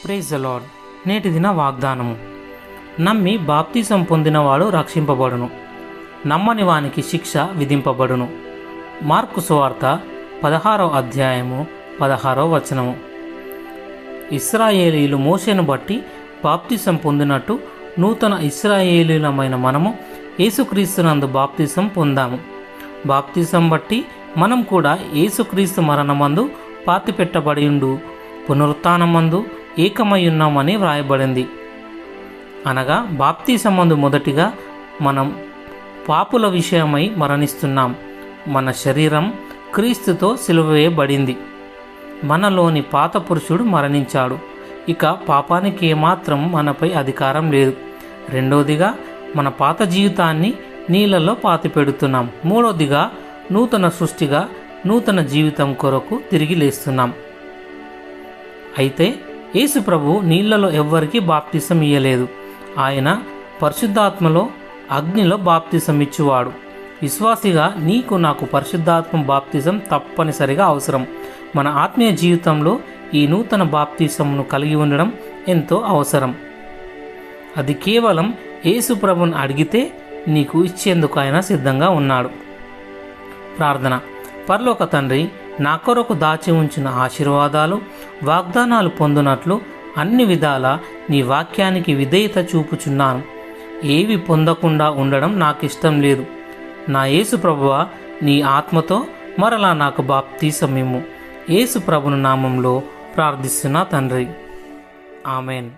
Praise the lord. నేటి దిన వాగ్దానము. నమ్మి బాప్తిసం పొందినవాడు రక్షింపబడును, నమ్మని వానికి శిక్ష విధింపబడును. మార్కు సువార్త 16వ అధ్యాయము 16వ వచనము. ఇశ్రాయేలీలు మోషేను బట్టి బాప్తిసం పొందినట్టు నూతన ఇశ్రాయేలీలమైన మనము యేసుక్రీస్తునందు బాప్తిసం పొందాము. బాప్తిసం బట్టి మనం కూడా యేసుక్రీస్తు మరణమందు పాతిపెట్టబడియుండు పునరుత్థానమందు ఏకమయ్యున్నామని వ్రాయబడింది. అనగా బాప్తిసమందు మొదటిగా మనం పాపుల విషయమై మరణిస్తున్నాం. మన శరీరం క్రీస్తుతో సిలువేయబడింది. మనలోని పాత పురుషుడు మరణించాడు. ఇక పాపానికి ఏమాత్రం మనపై అధికారం లేదు. రెండోదిగా మన పాత జీవితాన్ని నీళ్ళలో పాతిపెడుతున్నాం. మూడోదిగా నూతన సృష్టిగా నూతన జీవితం కొరకు తిరిగి లేస్తున్నాం. అయితే యేసు ప్రభు నీళ్లలో ఎవ్వరికీ బాప్తిసం ఇయ్యలేదు. ఆయన పరిశుద్ధాత్మలో అగ్నిలో బాప్తిసం ఇచ్చువాడు. విశ్వాసిగా నీకు నాకు పరిశుద్ధాత్మ బాప్తిజం తప్పనిసరిగా అవసరం. మన ఆత్మీయ జీవితంలో ఈ నూతన బాప్తిసంను కలిగి ఉండడం ఎంతో అవసరం. అది కేవలం యేసు ప్రభుని అడిగితే నీకు ఇచ్చేందుకు ఆయన సిద్ధంగా ఉన్నాడు. ప్రార్థన. పరలోక తండ్రి, నా కొరకు దాచి ఉంచిన ఆశీర్వాదాలు, వాగ్దానాలు పొందునట్లు అన్ని విధాల నీ వాక్యానికి విధేయత చూపుచున్నాను. ఏవి పొందకుండా ఉండడం నాకిష్టం లేదు. నా యేసు ప్రభువా, నీ ఆత్మతో మరలా నాకు బాప్తిసమిమ్ము. యేసు ప్రభుని నామంలో ప్రార్థిస్తున్నా తండ్రి. ఆమెన్.